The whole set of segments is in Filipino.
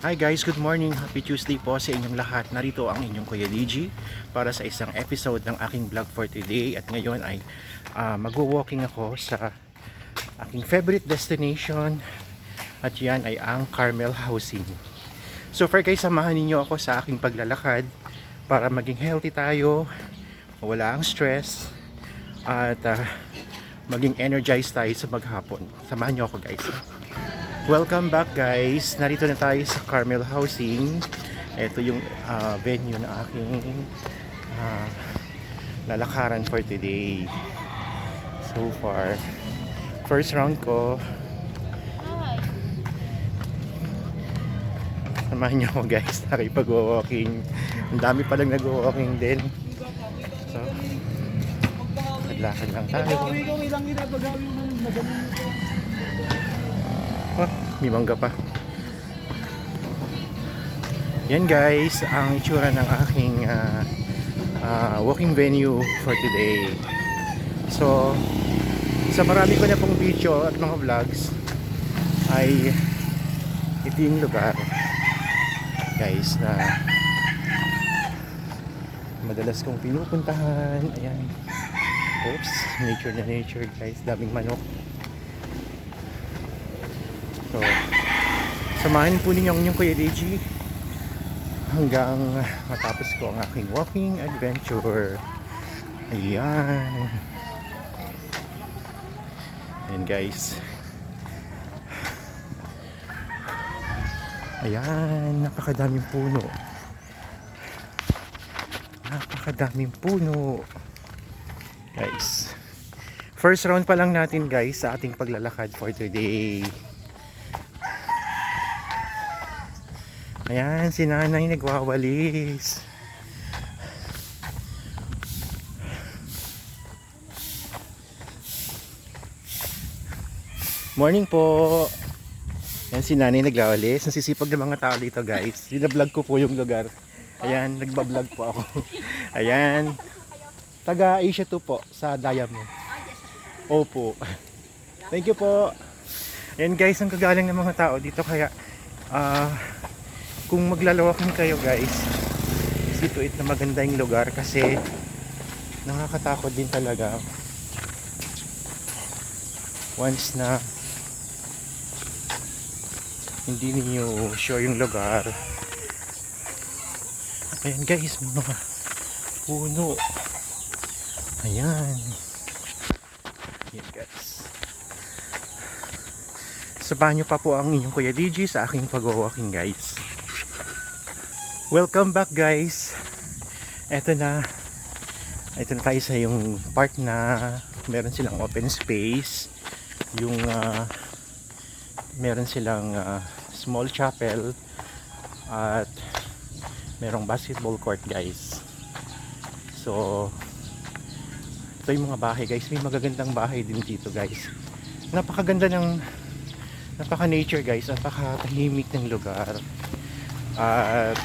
Hi guys, good morning. Happy Tuesday po sa inyong lahat. Narito ang inyong Kuya DG para sa isang episode ng aking vlog for today. At ngayon ay magwo-walking ako sa aking favorite destination. At yan ay ang Carmel Housing. So far guys, samahan ninyo ako sa aking paglalakad para maging healthy tayo, wala ang stress, at maging energized tayo sa maghapon. Samahan nyo ako guys. Welcome back guys. Narito na tayo sa Carmel Housing. Ito yung venue na aking lalakaran for today. So far, first round ko. Samahan niyo ako guys, nakipag-walking. Ang dami palang nag-walking din. So, naglakad lang tayo. Oh, may mangga pa. Yan guys, ang itsura ng aking walking venue for today. So, sa marami ko na pong video at mga vlogs ay ito yung lugar guys na madalas kong pinupuntahan. Ayan. Oops, nature na nature guys, daming manok. So, samahan po ninyo ang inyong Kuya DG hanggang matapos ko ang aking walking adventure. Ayan. Ayan guys. Ayan, napakadaming puno. Napakadaming puno. Guys. First round pa lang natin guys sa ating paglalakad for today. Ayan, si nanay nagwawalis. Morning po. Ayan, si nanay nagwawalis. Nasisipag ng mga tao dito guys. Binablog ko po yung lugar. Ayan, nagbablog po ako. Ayan. Taga Asia 2 po sa Diamond. Opo. Thank you po. Ayan guys, ang kagaling ng mga tao dito kaya kung maglalawak kayo guys, situate na maganda yung lugar kasi nakakatakot din talaga once na hindi niyo sure yung lugar. Ayan guys, mga puno. Ayan. Ayan guys. Sabahan nyo pa po ang inyong Kuya DG sa aking pag-walking guys. Welcome back guys. Ito na tayo sa yung part na meron silang open space. Yung meron silang small chapel at merong basketball court guys. So ito yung mga bahay guys. May magagandang bahay din dito guys. Napakaganda ng napaka-nature guys. Napaka-tahimik ng lugar. At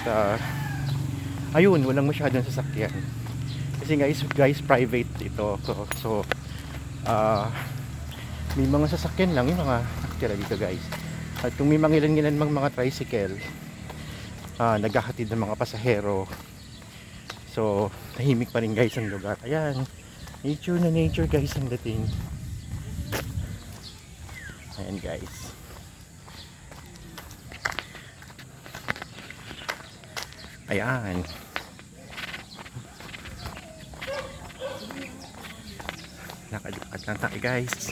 ayun, walang masyadong sasakyan kasi guys private ito. So may mga sasakyan lang yung mga nakatira dito guys. At kung may mangilan-ngilan mga tricycle, naghahatid ng mga pasahero. So tahimik pa rin guys ang lugar. Ayan, nature na nature guys ang dating. Ayan guys. Ayan. Lakad-lakad lang tayo guys.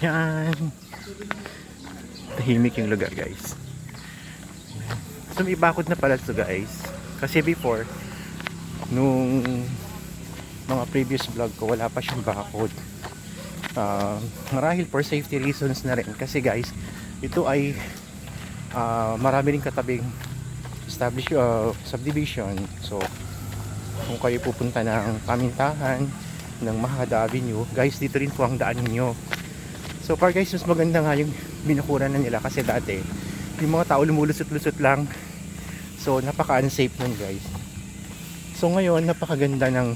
Ayan. Tahimik yung lugar guys. So may bakod na pala ito guys. Kasi before, nung mga previous vlog ko, wala pa siyang bakod. Marahil for safety reasons na rin. Kasi guys, ito ay marami rin katabing subdivision. So kung kayo pupunta ng Pamintahan, ng Mahada Avenue guys, dito rin po ang daan ninyo. So far guys, mas maganda nga yung binukuran na nila kasi dati yung mga tao lumulusot-lusot lang. So napaka unsafe nun guys. So ngayon napakaganda ng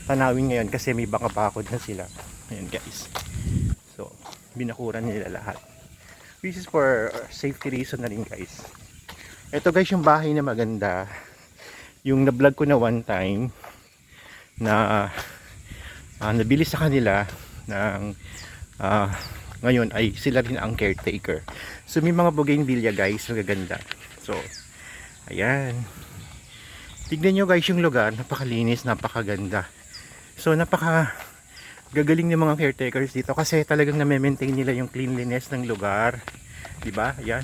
tanawin ngayon kasi may baka bakod na sila. Ayan guys. So binakuran nila lahat. This is for safety reason na rin guys. Ito guys yung bahay na maganda. Yung na-vlog ko na one time na nabili sa kanila ng ngayon ay sila rin ang caretaker. So may mga bougainvillea guys, magaganda. So ayan, tignan nyo guys yung lugar, napakalinis, napakaganda. So napaka gagaling ng mga caretakers dito kasi talagang na-maintain nila yung cleanliness ng lugar, diba? Ayan,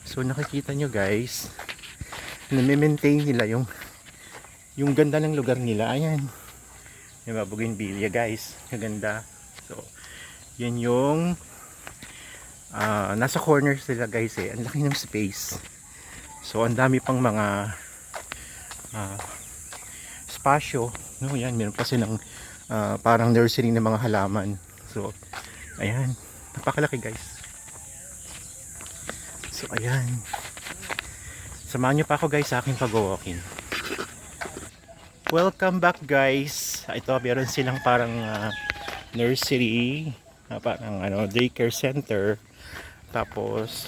so nakikita nyo guys, na-maintain nila yung ganda ng lugar nila. Ayan, diba, bougainvillea guys, maganda. So yan yung nasa corner sila guys eh. Ang laki ng space. So ang dami pang mga spasyo, no? Yan, meron pa silang parang nursery ng mga halaman. So ayan, napakalaki guys. So ayan, samahan nyo pa ako guys sa aking pag-walking. Welcome back guys. Ito, meron silang parang nursery, parang daycare center. Tapos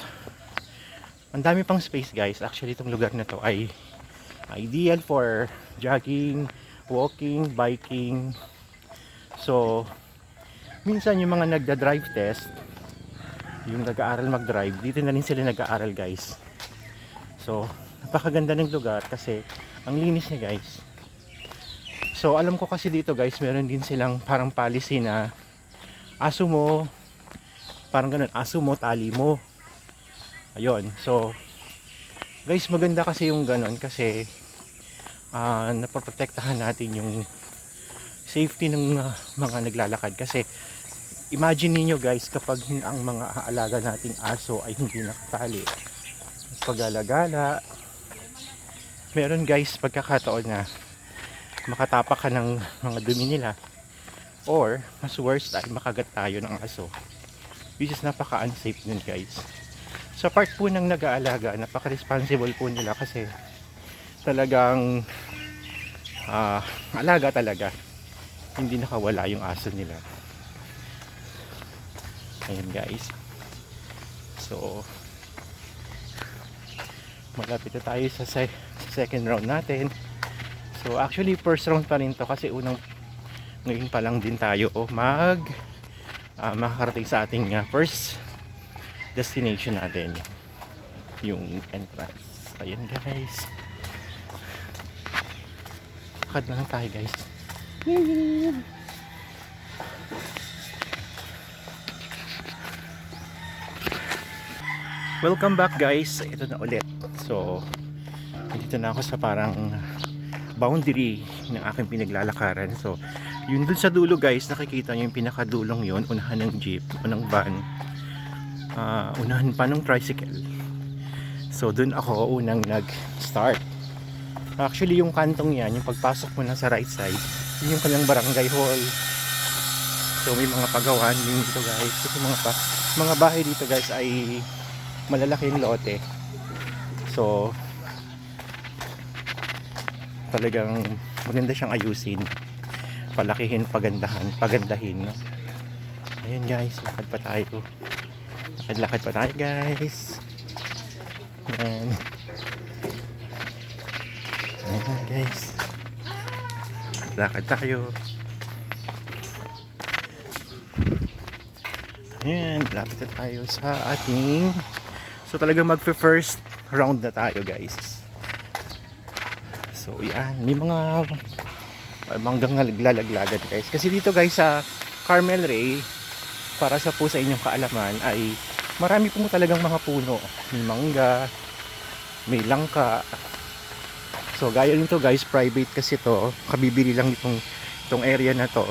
ang dami pang space guys. Actually itong lugar na to ay ideal for jogging, walking, biking. So minsan yung mga nagda-drive test, yung nag-aaral mag-drive, dito na rin sila nag-aaral guys. So napakaganda ng lugar kasi ang linis niya guys. So alam ko kasi dito guys, meron din silang parang policy na aso mo, parang ganun, aso mo, tali mo. Ayun, so guys, maganda kasi yung ganun kasi napoprotektahan natin yung safety ng mga naglalakad. Kasi imagine niyo guys, kapag ang mga aalaga nating aso ay hindi nakatali, paggalagala, meron guys pagkakataon na makatapak ka ng mga dumi nila, or mas worst ay makagat tayo ng aso, which is napaka unsafe nun guys. Sa part po ng nag-aalaga, napaka responsible po nila kasi talagang alaga talaga, hindi nakawala yung aso nila. Ayan guys, so malapit na tayo sa second round natin. So actually first round pa rin to kasi ngayon pa lang din tayo makakarating sa ating first destination natin, yung entrance. Ayan guys, lakad na lang tayo guys. Welcome back guys, ito na ulit. So dito na ako sa parang boundary ng aking pinaglalakaran. So yun dun sa dulo guys, nakikita nyo yung pinakadulong yun, unahan ng jeep, unang van, unahan pa ng tricycle. So dun ako unang nag-start. Actually yung kantong yan, yung pagpasok mo na sa right side, yun yung kanyang barangay hall. So may mga pagawan din dito guys, kasi mga bahay dito guys ay malalaking lote. So talagang maganda siyang ayusin, palakihin, pagandahin, no? Ayan guys, lakad pa tayo guys. Ayan guys, lakad tayo. Ayan, lapit na tayo sa ating, so talagang magpe-first round na tayo guys. So yan, may mga manggang naglalaglagan guys. Kasi dito guys sa Carmel Ray, para sa po sa inyong kaalaman, ay marami po talagang mga puno. May mangga, may langka. So gaya nito guys, private kasi to, kabibili lang itong area na to.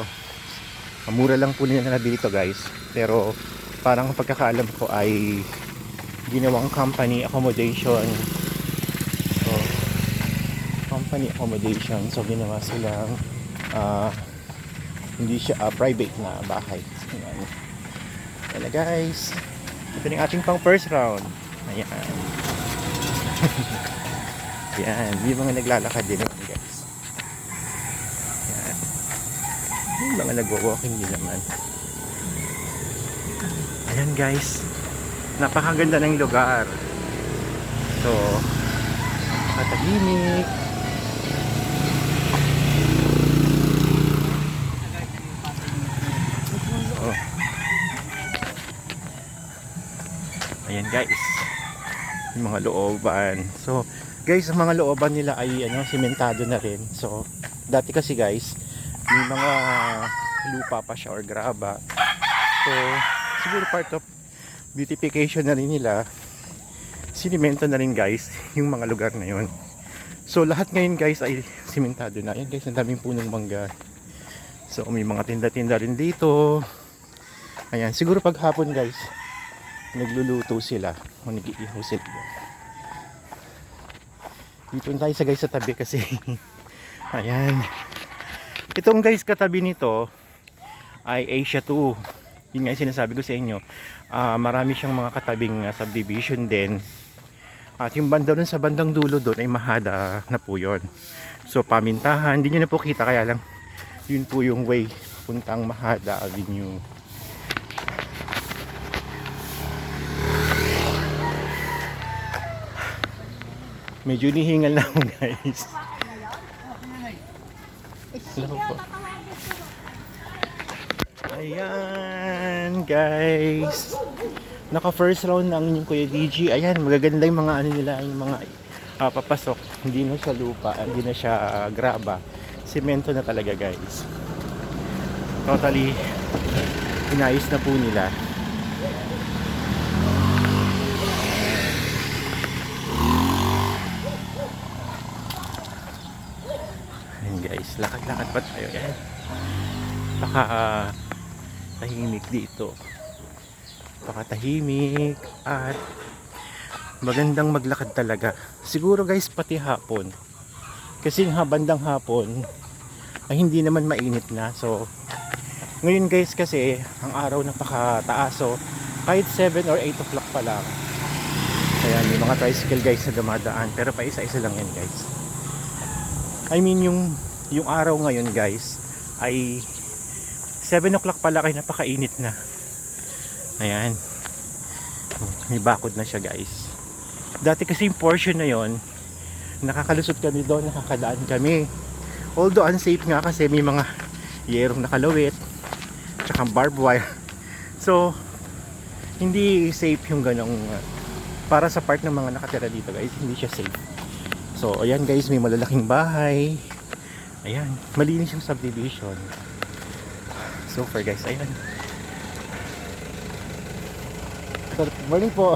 Mura lang po nila nabili to guys. Pero parang pagkakaalam ko ay ginawang company accommodation. So ginawa silang hindi siya private na bahay. Ayan guys, ito yung ating pang first round. Ayan. Ayan, yung mga naglalakad din naman guys. Ayan, yung mga nagwo-walking din naman. Ayan guys, Napakaganda ng lugar. So, katahimik. Oh. Ayan guys, yung mga looban. So guys, ang mga looban nila ay simentado na rin. So dati kasi guys, may mga lupa pa siya or graba. So siguro part of beautification na rin nila, sinimento na rin guys yung mga lugar na yun. So lahat ngayon guys ay simentado na. Ayan guys, ang daming punong mangga. So may mga tinda-tinda rin dito. Ayan, siguro pag hapon guys, nagluluto sila o nag-iihaw sila. Dito tayo sa guys sa tabi kasi ayan, itong guys katabi nito ay Asia 2. Yun nga yung sinasabi ko sa inyo, marami siyang mga katabing subdivision din. At yung banda dun sa bandang dulo doon ay Mahada na po yun. So pamintahan, hindi nyo na po kita, kaya lang yun po yung way puntang Mahada Avenue. Medyo nihingal na ako guys. Hello po. Ayan guys, naka first round na ang inyong Kuya DG. Ayan, magaganda yung mga nila, yung mga papasok. Hindi na siya lupa, hindi na siya graba, semento na talaga guys. Totally inayos na po nila. Guys, lakad-lakad pa tayo. Yan, tahimik dito, tahimik at magandang maglakad talaga. Siguro guys pati hapon, kasi bandang hapon ay hindi naman mainit na. So ngayon guys kasi ang araw napakataas, so kahit 7 or 8 o'clock pa lang, ayan, yung mga tricycle guys na dumadaan, pero pa isa-isa lang yan guys. I mean yung araw ngayon guys ay 7 o'clock pala, kaya napakainit na. Ayan, may bakod na siya guys. Dati kasi yung portion na yon, nakakalusot kami doon, nakakadaan kami. Although unsafe nga kasi may mga yerong nakalawit tsaka barbed wire. So hindi safe yung ganong para sa part ng mga nakatira dito guys, hindi siya safe. So ayan guys, may malalaking bahay. Ayan, malinis yung subdivision. So far guys, ayan. Morning po.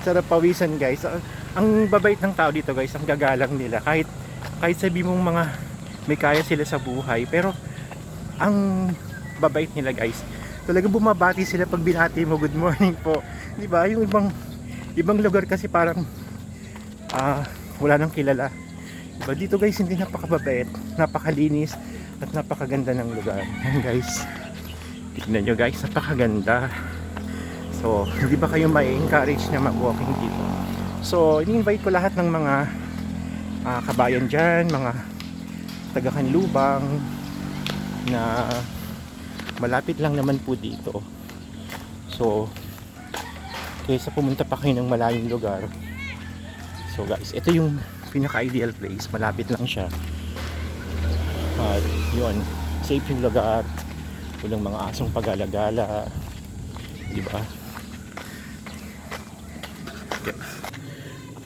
Sarap pawisan guys. Ang babait ng tao dito guys, ang gagalang nila. Kahit sabi mong mga may kaya sila sa buhay, pero ang babait nila guys. Talagang bumabati sila pag binati mo, good morning po. Di ba? Yung ibang lugar kasi parang wala nang kilala. Diba? Dito guys, hindi, napakababait, napakalinis at napakaganda ng lugar. Ayan guys, tignan nyo guys, napakaganda. So hindi ba kayo ma-encourage na mag-walking dito? So ini-invite ko lahat ng mga kabayan dyan, mga taga-Kanlubang na malapit lang naman po dito. So kaysa pumunta pa kayo ng malayong lugar, so guys, ito yung pinaka-ideal place, malapit lang siya. At yun, safe yung lugar, walang mga asong pag-alagala, di ba? Okay.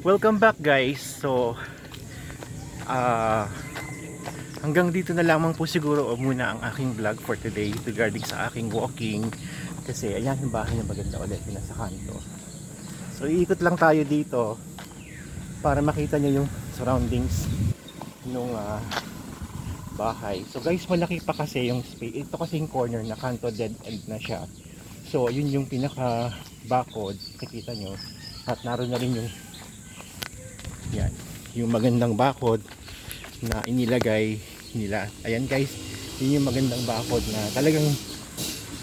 Welcome back guys. So hanggang dito na lamang po siguro muna ang aking vlog for today regarding sa aking walking, kasi ayan yung bahay na maganda ulit, nasa kanto. So iikot lang tayo dito para makita nyo yung surroundings nung bahay. So guys, malaki pa kasi yung space. Ito kasi yung corner na kanto, dead end na siya. So yun yung pinaka bakod, nakikita nyo. At naroon na rin yung yan, yung magandang bakod na inilagay nila. Ayan guys, yun yung magandang bakod na talagang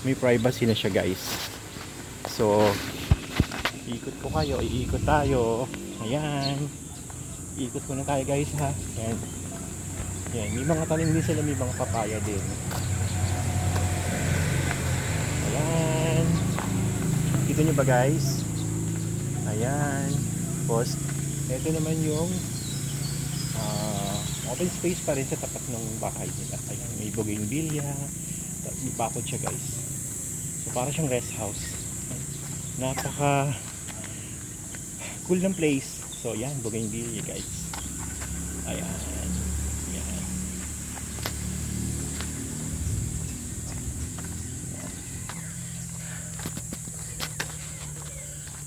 may privacy na siya guys. So iikot ko kayo, iikot tayo. Ayan, ikot muna tayo guys ha. Ayan. Ayan, may mga tanim din sila, may mga papaya din. Ayan, kita nyo ba guys? Ayan. Tapos, ito naman yung open space pa rin sa tapat ng bahay nila. Ayan, may bougainvillea. Tapos may bakod siya guys. So para siyang rest house. Napaka cool ng place. So yan, bougainvillea guys. Ayan. Ayan.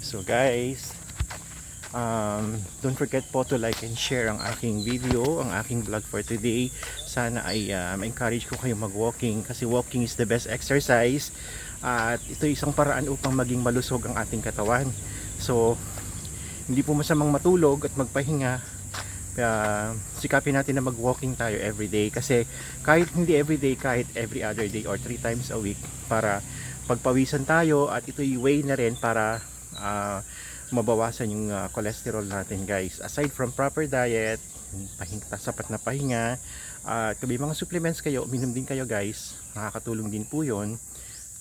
So guys, don't forget po to like and share ang aking video, ang aking vlog for today. Sana ay ma-encourage ko kayo mag-walking kasi walking is the best exercise. At ito isang paraan upang maging malusog ang ating katawan. So, hindi po masamang matulog at magpahinga. Sikapin natin na mag-walking tayo everyday kasi kahit hindi everyday, kahit every other day or 3 times a week para pagpawisan tayo at ito'y way na rin para mabawasan yung cholesterol natin guys. Aside from proper diet, sapat na pahinga, at may mga supplements kayo, uminom din kayo guys, nakakatulong din po yun.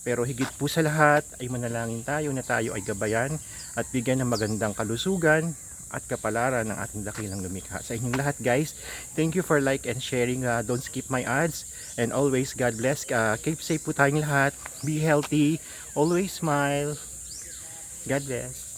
Pero higit po sa lahat ay manalangin tayo na tayo ay gabayan at bigyan ng magandang kalusugan at kapalaran ng ating dakilang lumikha. Sa inyong lahat guys, thank you for like and sharing. Don't skip my ads and always God bless. Keep safe po tayong lahat. Be healthy. Always smile. God bless.